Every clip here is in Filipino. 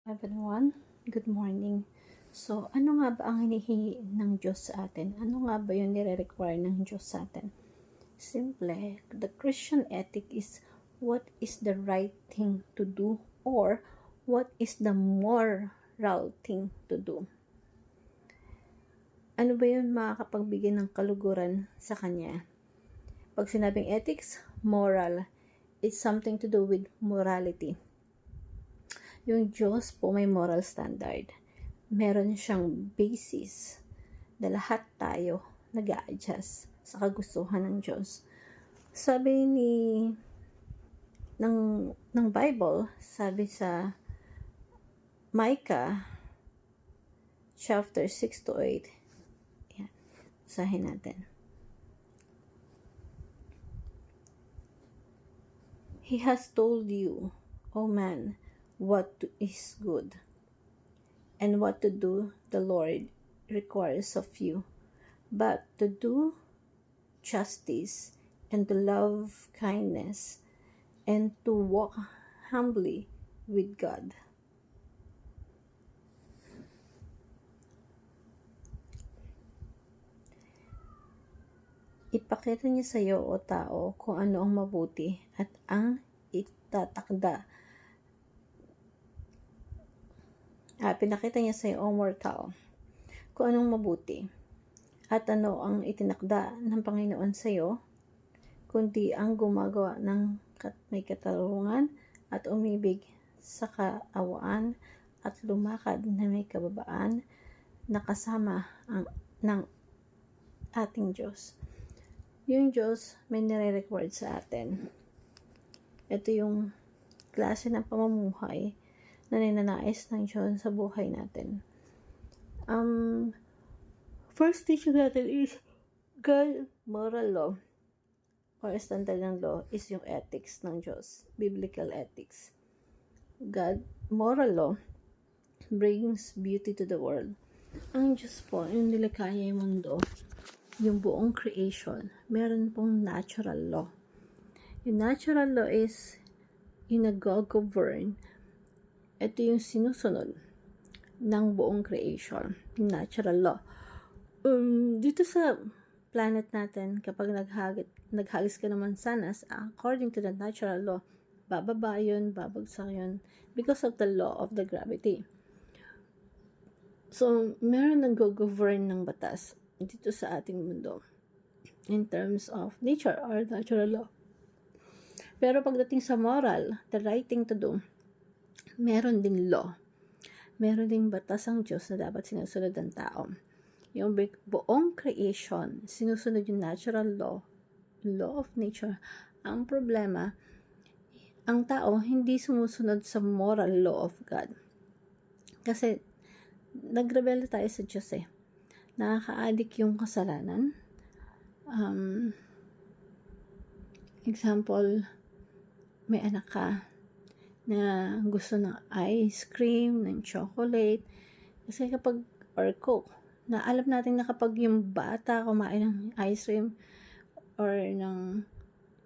Everyone, good morning. So, ano nga ba ang hinihingi ng Diyos sa atin? Ano nga ba yung nire-require ng Diyos sa atin? Simple, the Christian ethic is what is the right thing to do or what is the moral thing to do. Ano ba yun makakapagbigay ng kaluguran sa Kanya? Pag sinabing ethics, moral, it's something to do with morality. Yung Diyos po may moral standard. Meron siyang basis na lahat tayo nag-a-adjust sa kagustuhan ng Diyos. Sabi ng Bible, sabi sa Micah chapter 6 to 8. Yan. Usahin natin. He has told you, O man, what is good, and what to do the Lord requires of you, but to do justice, and to love kindness, and to walk humbly with God. Ipakita niya sa iyo o tao kung ano ang mabuti at ang itatakda. Pinakita niya sa iyo o mortal kung anong mabuti at ano ang itinakda ng Panginoon sa iyo, kundi ang gumagawa ng may katarungan at umibig sa kaawaan at lumakad na may kababaan na kasama ng ating Diyos. Yung Diyos may nire-record sa atin. Ito yung klase ng pamumuhay na ninanais ng Diyos sa buhay natin. First teaching natin is God moral law or standard ng law is yung ethics ng Diyos, biblical ethics. God moral law brings beauty to the world. Ang Diyos po, yung nilikaya yung mundo, yung buong creation, meron pong natural law. Yung natural law is yung nag-govern. Ito yung sinusunod ng buong creation, yung natural law. Dito sa planet natin, kapag naghagis ka naman sanas, according to the natural law, bababa yun, babagsak yun, because of the law of the gravity. So, meron nag-govern ng batas dito sa ating mundo in terms of nature or natural law. Pero pagdating sa moral, the right thing to do, meron din law. Meron ding batas ang Diyos na dapat sinusunod ng tao. Yung buong creation, sinusunod yung natural law, law of nature. Ang problema, ang tao hindi sumusunod sa moral law of God. Kasi, nagrebelde tayo sa Diyos eh. Nakaka-addict yung kasalanan. Example, may anak ka na gusto ng ice cream, ng chocolate. Kasi kapag, or Coke, na alam natin na kapag yung bata kumain ng ice cream or ng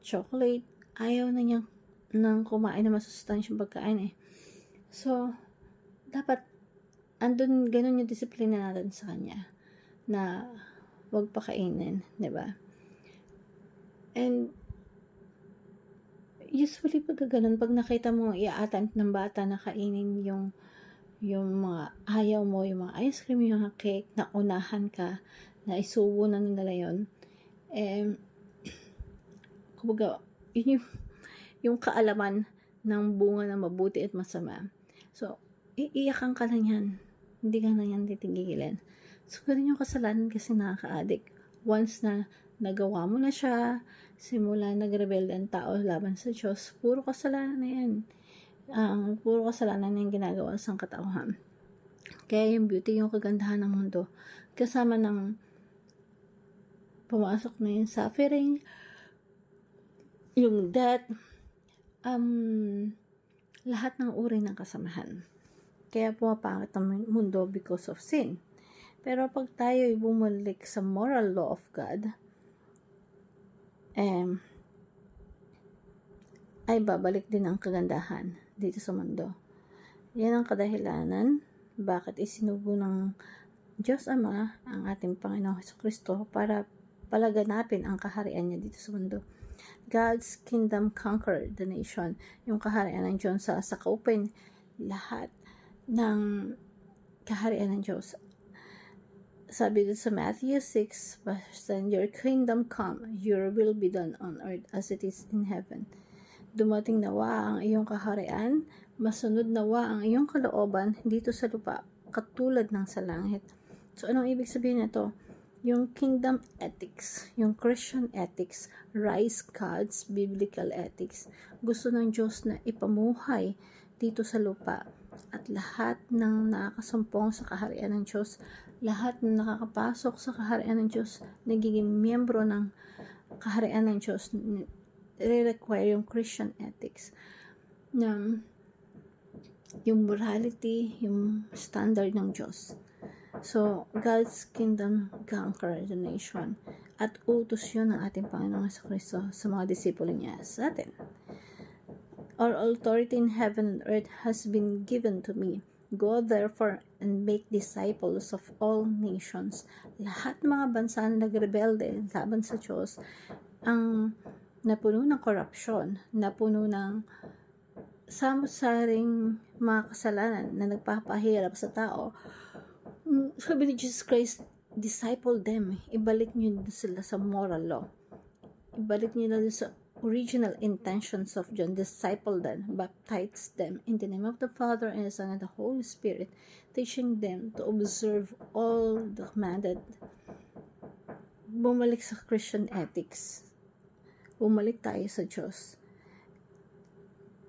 chocolate, ayaw na niyang nang kumain na masustansyang pagkain eh. So, dapat ganun yung disiplina natin sa kanya na wag pakainin, 'di ba? And usually pag nakita mo i-attempt ng bata na kainin yung mga ayaw mo, yung mga ice cream, yung mga cake, na unahan ka, na isubo na nila yun, kumbaga, yun yung kaalaman ng bunga na mabuti at masama. So, iiyakan ka lang yan. Hindi ka na yan titigilin. So, ganun yung kasalanan kasi nakaka-addict. Once na nagawa mo na siya, simula nagrebelde ang tao laban sa Diyos, puro kasalanan na yan. Puro kasalanan na yung ginagawa sa katauhan. Kaya yung beauty, yung kagandahan ng mundo, kasama ng pumasok na yung suffering, yung death, lahat ng uri ng kasamahan. Kaya pumapangit ang mundo because of sin. Pero pag tayo ay bumalik sa moral law of God, ay babalik din ang kagandahan dito sa mundo. Yan ang kadahilanan bakit isinugo ng Diyos Ama ang ating Panginoong Hesukristo para palaganapin ang kaharian niya dito sa mundo. God's kingdom conquered the nation. Yung kaharian ng Diyos sa sakupin lahat ng kaharian ng Diyos. Sabi dito sa Matthew 6, verse 10, Your kingdom come, your will be done on earth as it is in heaven. Dumating nawa ang iyong kaharian, masunod nawa ang iyong kalooban dito sa lupa, katulad ng sa langit. So, anong ibig sabihin nito? Yung kingdom ethics, yung Christian ethics, rise God's biblical ethics. Gusto ng Diyos na ipamuhay dito sa lupa. At lahat ng nakakasumpong sa kaharian ng Diyos, lahat ng nakakapasok sa kaharian ng Diyos, nagiging miyembro ng kaharian ng Diyos, require yung Christian ethics. Yung morality, yung standard ng Diyos. So, God's kingdom conquer the nation. At utos yun ng ating Panginoong Jesucristo sa mga disipulo niya sa atin. All authority in heaven and earth has been given to me. Go therefore and make disciples of all nations. Lahat mga bansa na nagrebelde laban sa Diyos, ang napuno ng korupsyon, napuno ng samot-saring mga kasalanan na nagpapahirap sa tao, sabi ni Jesus Christ, disciple them. Ibalik niyo sila sa moral law. Ibalik niyo na sa original intentions of John. Disciple them, baptize them in the name of the Father and the Son and the Holy Spirit, teaching them to observe all the commanded. Bumalik sa Christian ethics. Bumalik tayo sa Diyos.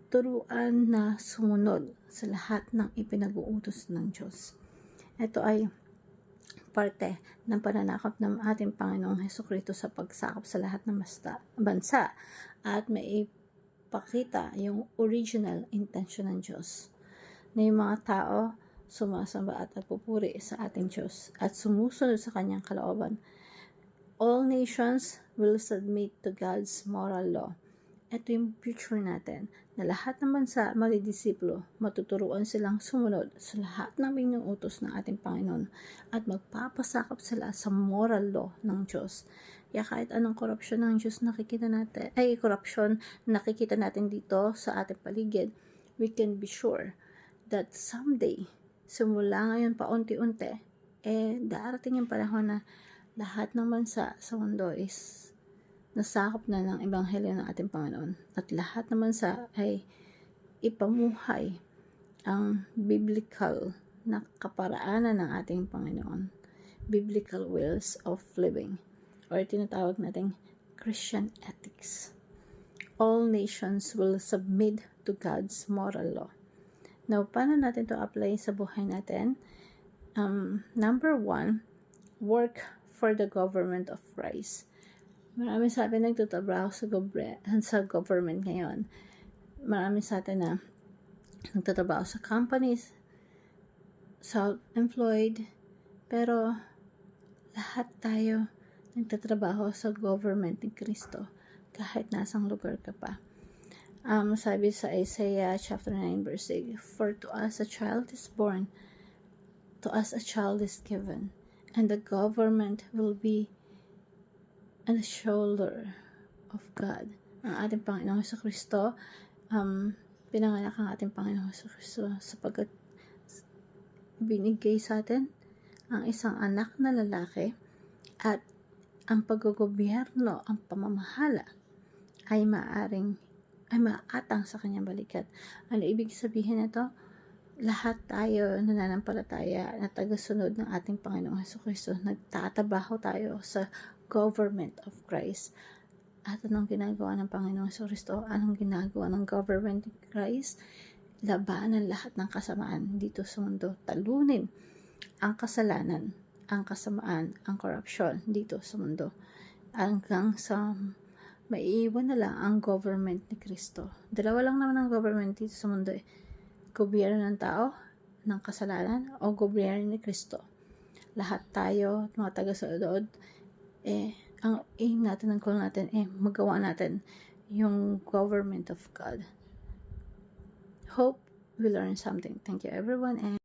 Turuan na sumunod sa lahat ng ipinag-uutos ng Diyos. Ito ay parte ng pananakop ng ating Panginoong Hesukristo sa pagsakop sa lahat ng bansa at maipakita yung original intention ng Diyos na yung mga tao sumasamba at nagpupuri sa ating Diyos at sumusunod sa kanyang kalooban. All nations will submit to God's moral law. Ito yung future natin, na lahat ng bansa magdidisipulo, matuturuan silang sumunod sa lahat ng minuutos ng ating Panginoon at magpapasakop sila sa moral law ng Diyos. Kaya kahit anong korupsyon ng Diyos nakikita natin, korupsyon nakikita natin dito sa ating paligid, we can be sure that someday, simula ngayon paunti-unti, darating yung panahon na lahat ng bansa sa mundo is nasakop na ng ebanghelyo ng ating Panginoon. At lahat naman ay ipamuhay ang biblical na kaparaanan ng ating Panginoon. Biblical ways of living. Or tinatawag nating Christian ethics. All nations will submit to God's moral law. Now, paano natin to apply sa buhay natin? Number 1, work for the government of Christ. Marami sa atin nagtatrabaho sa government ngayon. Marami sa atin na nagtatrabaho sa companies, self-employed, pero lahat tayo nagtatrabaho sa government ni Kristo kahit nasang lugar ka pa. Sabi sa Isaiah chapter 9 verse 8, For to us a child is born, to us a child is given, and the government will be on the shoulder of God. Ang ating Panginoong Jesucristo, pinanganak ang ating Panginoong Jesucristo sapagkat binigay sa atin ang isang anak na lalaki at ang paggogobyerno, ang pamamahala ay maatang sa kanyang balikat. Ano ibig sabihin nito? Lahat tayo nananampalataya na tagasunod ng ating Panginoong Jesucristo, nagtatabaho tayo sa government of Christ. At anong ginagawa ng Panginoong Jesucristo? Anong ginagawa ng government of Christ? Labanan lahat ng kasamaan dito sa mundo. Talunin ang kasalanan, ang kasamaan, ang korupsyon dito sa mundo. Hanggang sa maiiwan na lang ang government ni Kristo. Dalawa lang naman ang government dito sa mundo. Gobyerno ng tao, ng kasalanan, o gobyerno ni Kristo. Lahat tayo, mga taga-sunod, ang aim natin, ang goal natin, magawa natin yung government of God. Hope we learn something. Thank you everyone, and